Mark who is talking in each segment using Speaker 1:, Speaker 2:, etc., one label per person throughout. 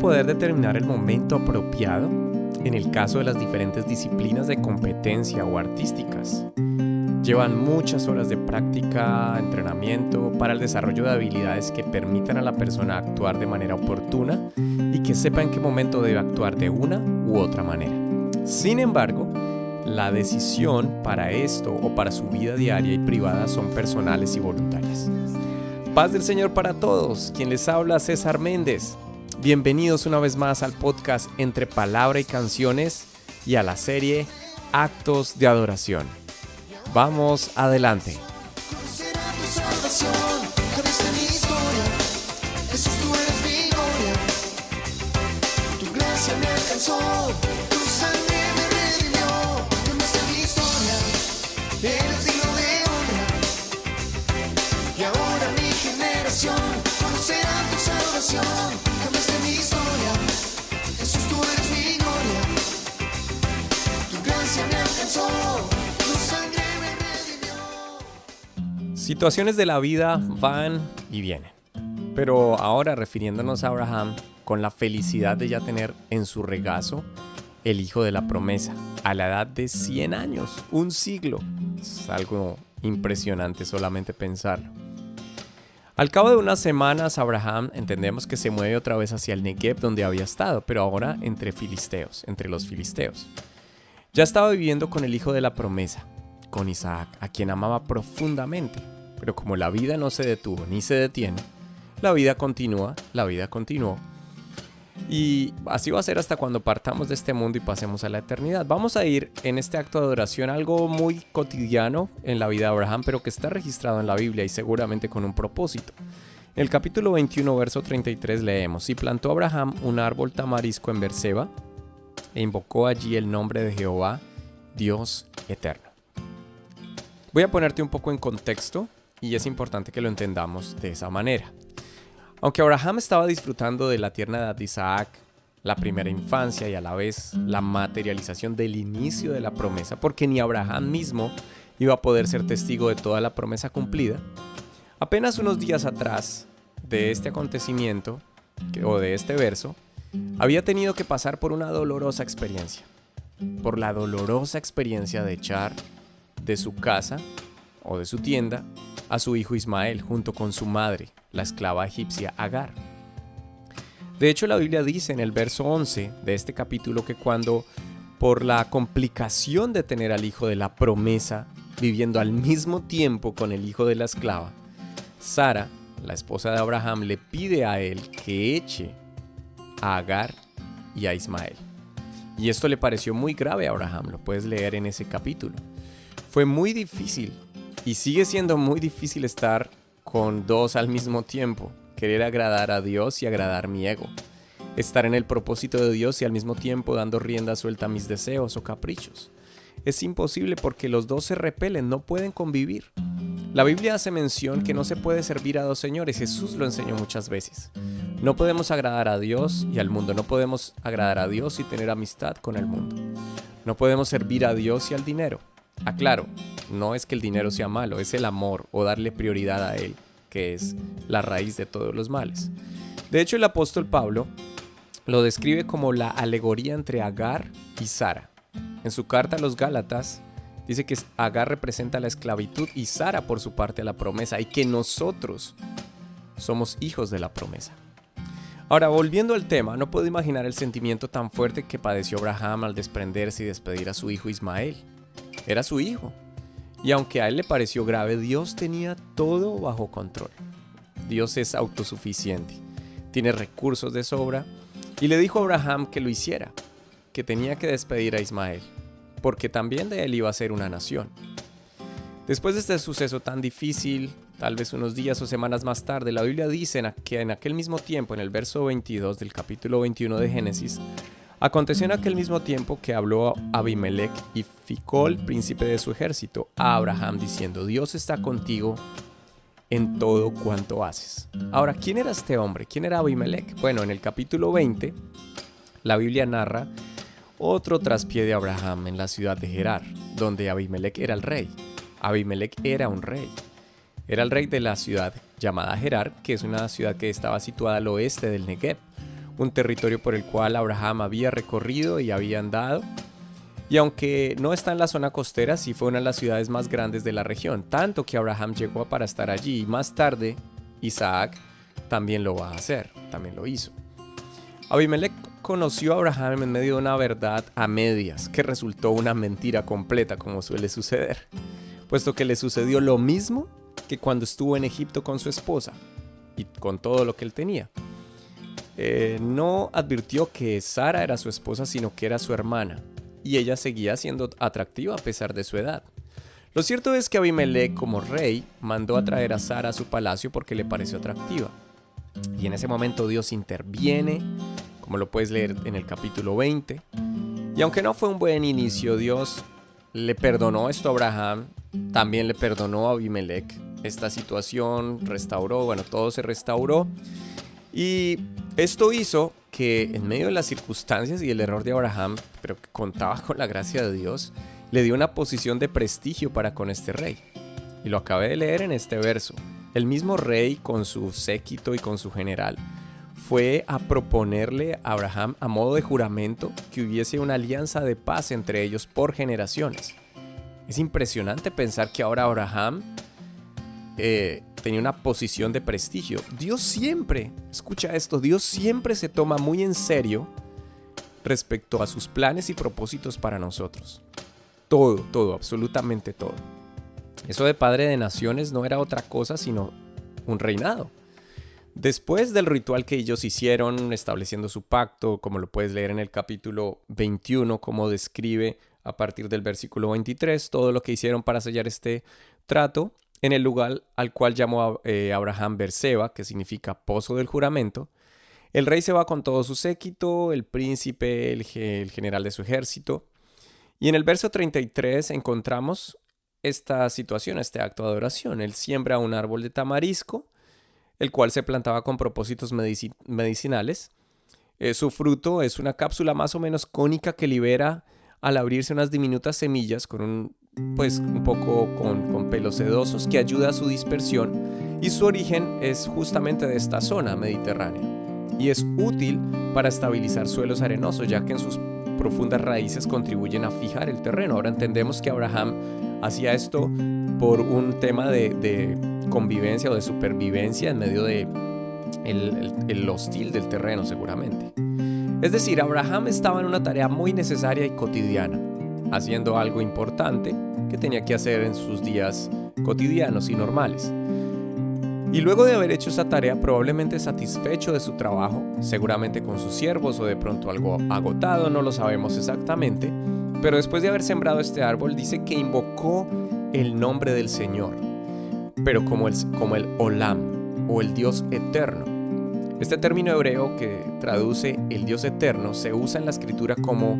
Speaker 1: poder determinar el momento apropiado en el caso de las diferentes disciplinas de competencia o artísticas. Llevan muchas horas de práctica, entrenamiento para el desarrollo de habilidades que permitan a la persona actuar de manera oportuna y que sepa en qué momento debe actuar de una u otra manera. Sin embargo, la decisión para esto o para su vida diaria y privada son personales y voluntarias. Paz del Señor para todos, quien les habla César Méndez. Bienvenidos una vez más al podcast Entre Palabra y Canciones y a la serie Actos de Adoración. Vamos adelante. Situaciones de la vida van y vienen, pero ahora refiriéndonos a Abraham con la felicidad de ya tener en su regazo el hijo de la promesa a la edad de 100 años, un siglo. Es algo impresionante solamente pensarlo. Al cabo de unas semanas, Abraham entendemos que se mueve otra vez hacia el Negev donde había estado, pero ahora entre los filisteos. Ya estaba viviendo con el hijo de la promesa, con Isaac, a quien amaba profundamente. Pero como la vida no se detuvo ni se detiene, la vida continuó. Y así va a ser hasta cuando partamos de este mundo y pasemos a la eternidad. Vamos a ir en este acto de adoración algo muy cotidiano en la vida de Abraham, pero que está registrado en la Biblia y seguramente con un propósito. En el capítulo 21, verso 33 leemos: Y plantó Abraham un árbol tamarisco en Berseba e invocó allí el nombre de Jehová, Dios eterno. Voy a ponerte un poco en contexto y es importante que lo entendamos de esa manera. Aunque Abraham estaba disfrutando de la tierna edad de Isaac, la primera infancia y a la vez la materialización del inicio de la promesa, porque ni Abraham mismo iba a poder ser testigo de toda la promesa cumplida, apenas unos días atrás de este acontecimiento, o de este verso, había tenido que pasar por una dolorosa experiencia. Por la dolorosa experiencia de echar de su casa o de su tienda a su hijo Ismael junto con su madre, la esclava egipcia Agar. De hecho, la Biblia dice en el verso 11 de este capítulo que cuando, por la complicación de tener al hijo de la promesa viviendo al mismo tiempo con el hijo de la esclava, Sara, la esposa de Abraham, le pide a él que eche a Agar y a Ismael. Y esto le pareció muy grave a Abraham, lo puedes leer en ese capítulo. Fue muy difícil y sigue siendo muy difícil estar con dos al mismo tiempo, querer agradar a Dios y agradar mi ego, estar en el propósito de Dios y al mismo tiempo dando rienda suelta a mis deseos o caprichos. Es imposible porque los dos se repelen, no pueden convivir. La Biblia hace mención que no se puede servir a dos señores, Jesús lo enseñó muchas veces. No podemos agradar a Dios y al mundo, no podemos agradar a Dios y tener amistad con el mundo. No podemos servir a Dios y al dinero. Aclaro, no es que el dinero sea malo, es el amor o darle prioridad a él, que es la raíz de todos los males. De hecho, el apóstol Pablo lo describe como la alegoría entre Agar y Sara. En su carta a los Gálatas dice que Agar representa la esclavitud y Sara por su parte la promesa, y que nosotros somos hijos de la promesa. Ahora, volviendo al tema, no puedo imaginar el sentimiento tan fuerte que padeció Abraham al desprenderse y despedir a su hijo Ismael. Era su hijo. Y aunque a él le pareció grave, Dios tenía todo bajo control. Dios es autosuficiente, tiene recursos de sobra y le dijo a Abraham que lo hiciera, que tenía que despedir a Ismael, porque también de él iba a ser una nación. Después de este suceso tan difícil, tal vez unos días o semanas más tarde, la Biblia dice que en aquel mismo tiempo, en el verso 22 del capítulo 21 de Génesis, aconteció en aquel mismo tiempo que habló Abimelech y Ficol, príncipe de su ejército, a Abraham diciendo: Dios está contigo en todo cuanto haces. Ahora, ¿quién era este hombre? ¿Quién era Abimelech? Bueno, en el capítulo 20, la Biblia narra otro traspié de Abraham en la ciudad de Gerar, donde Abimelech era el rey. Abimelech era un rey. Era el rey de la ciudad llamada Gerar, que es una ciudad que estaba situada al oeste del Negev, un territorio por el cual Abraham había recorrido y había andado. Y aunque no está en la zona costera, sí fue una de las ciudades más grandes de la región, tanto que Abraham llegó para estar allí y más tarde Isaac también lo va a hacer, también lo hizo. Abimelech conoció a Abraham en medio de una verdad a medias, que resultó una mentira completa, como suele suceder, puesto que le sucedió lo mismo que cuando estuvo en Egipto con su esposa y con todo lo que él tenía. No advirtió que Sara era su esposa, sino que era su hermana, y ella seguía siendo atractiva a pesar de su edad. Lo cierto es que Abimelech, como rey, mandó a traer a Sara a su palacio porque le pareció atractiva. Y en ese momento Dios interviene, como lo puedes leer en el capítulo 20. Y aunque no fue un buen inicio, Dios le perdonó esto a Abraham, también le perdonó a Abimelech esta situación, todo se restauró. Y esto hizo que en medio de las circunstancias y el error de Abraham, pero que contaba con la gracia de Dios, le dio una posición de prestigio para con este rey. Y lo acabé de leer en este verso. El mismo rey, con su séquito y con su general, fue a proponerle a Abraham a modo de juramento que hubiese una alianza de paz entre ellos por generaciones. Es impresionante pensar que ahora Abraham tenía una posición de prestigio. Dios siempre, escucha esto, Dios siempre se toma muy en serio respecto a sus planes y propósitos para nosotros. Todo, absolutamente todo. Eso de padre de naciones no era otra cosa sino un reinado. Después del ritual que ellos hicieron estableciendo su pacto, como lo puedes leer en el capítulo 21, como describe a partir del versículo 23, todo lo que hicieron para sellar este trato, en el lugar al cual llamó Abraham Beerseba, que significa pozo del juramento, el rey se va con todo su séquito, el príncipe, el general de su ejército. Y en el verso 33 encontramos esta situación, este acto de adoración. Él siembra un árbol de tamarisco, el cual se plantaba con propósitos medicinales. Su fruto es una cápsula más o menos cónica que libera al abrirse unas diminutas semillas con un poco con pelos sedosos que ayuda a su dispersión, y su origen es justamente de esta zona mediterránea y es útil para estabilizar suelos arenosos, ya que en sus profundas raíces contribuyen a fijar el terreno. Ahora entendemos que Abraham hacía esto por un tema de convivencia o de supervivencia en medio de el hostil del terreno, seguramente. Es decir, Abraham estaba en una tarea muy necesaria y cotidiana, haciendo algo importante que tenía que hacer en sus días cotidianos y normales. Y luego de haber hecho esa tarea, probablemente satisfecho de su trabajo, seguramente con sus siervos o de pronto algo agotado, no lo sabemos exactamente, pero después de haber sembrado este árbol, dice que invocó el nombre del Señor, pero como el Olam, o el Dios eterno. Este término hebreo que traduce el Dios eterno se usa en la escritura como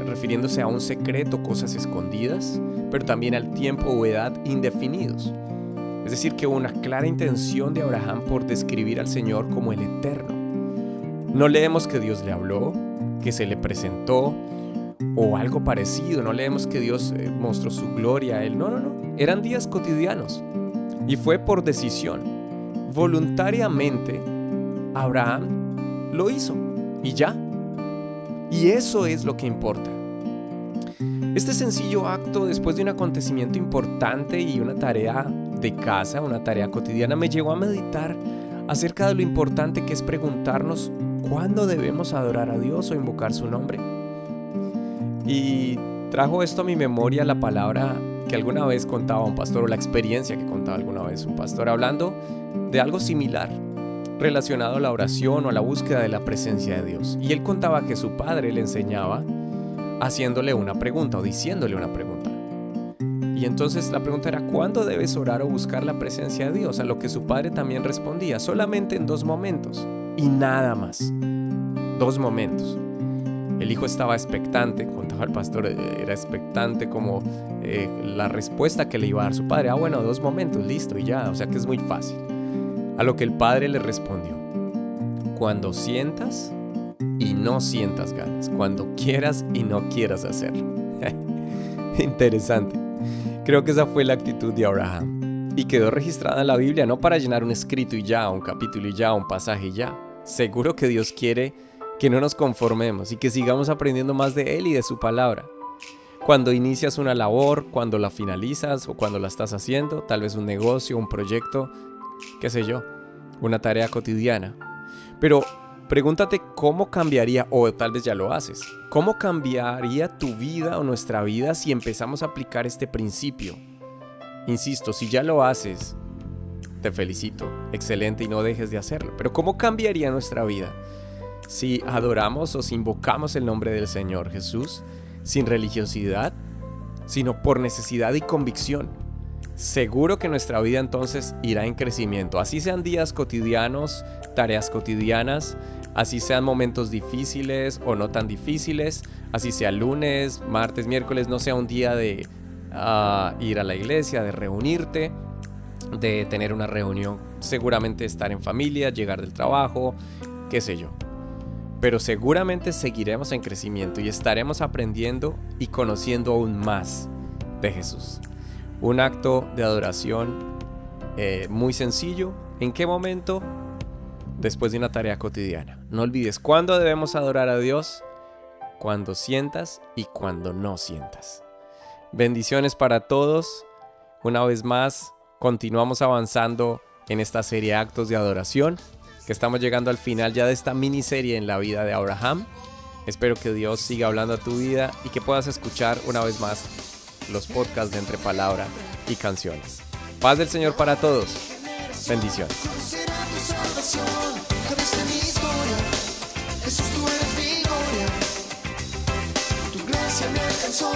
Speaker 1: refiriéndose a un secreto, cosas escondidas, pero también al tiempo o edad indefinidos. Es decir, que hubo una clara intención de Abraham por describir al Señor como el eterno. No leemos que Dios le habló, que se le presentó o algo parecido. No leemos que Dios mostró su gloria a él. No. Eran días cotidianos y fue por decisión. Voluntariamente, Abraham lo hizo y ya. Y eso es lo que importa. Este sencillo acto, después de un acontecimiento importante y una tarea de casa, una tarea cotidiana, me llevó a meditar acerca de lo importante que es preguntarnos cuándo debemos adorar a Dios o invocar su nombre. Y trajo esto a mi memoria la palabra que alguna vez contaba un pastor, o la experiencia que contaba alguna vez un pastor, hablando de algo similar relacionado a la oración o a la búsqueda de la presencia de Dios. Y él contaba que su padre le enseñaba haciéndole una pregunta o diciéndole una pregunta. Y entonces la pregunta era: ¿cuándo debes orar o buscar la presencia de Dios? A lo que su padre también respondía: solamente en 2 momentos y nada más. 2 momentos. El hijo estaba expectante, contaba el pastor, era expectante como la respuesta que le iba a dar su padre. Bueno, 2 momentos, listo, y ya, o sea que es muy fácil. A lo que el padre le respondió: cuando sientas y no sientas ganas, cuando quieras y no quieras hacerlo. Interesante. Creo que esa fue la actitud de Abraham y quedó registrada en la Biblia, no para llenar un escrito y ya, un capítulo y ya, un pasaje y ya. Seguro que Dios quiere que no nos conformemos y que sigamos aprendiendo más de Él y de su palabra. Cuando inicias una labor, cuando la finalizas o cuando la estás haciendo, tal vez un negocio, un proyecto, qué sé yo, una tarea cotidiana. Pero pregúntate cómo cambiaría, o tal vez ya lo haces, cómo cambiaría tu vida o nuestra vida si empezamos a aplicar este principio. Insisto, si ya lo haces, te felicito, excelente, y no dejes de hacerlo. Pero ¿cómo cambiaría nuestra vida si adoramos o si invocamos el nombre del Señor Jesús sin religiosidad, sino por necesidad y convicción? Seguro que nuestra vida entonces irá en crecimiento. Así sean días cotidianos, tareas cotidianas, así sean momentos difíciles o no tan difíciles, así sea lunes, martes, miércoles, no sea un día de ir a la iglesia, de reunirte, de tener una reunión, seguramente estar en familia, llegar del trabajo, qué sé yo. Pero seguramente seguiremos en crecimiento y estaremos aprendiendo y conociendo aún más de Jesús. Un acto de adoración muy sencillo. ¿En qué momento? Después de una tarea cotidiana. No olvides, ¿cuándo debemos adorar a Dios? Cuando sientas y cuando no sientas. Bendiciones para todos. Una vez más, continuamos avanzando en esta serie Actos de Adoración, que estamos llegando al final ya de esta miniserie en la vida de Abraham. Espero que Dios siga hablando a tu vida y que puedas escuchar una vez más los podcasts de Entre Palabra y Canciones. Paz del Señor para todos. Bendiciones.
Speaker 2: Jesús, tú eres mi gloria, tu gracia me alcanzó.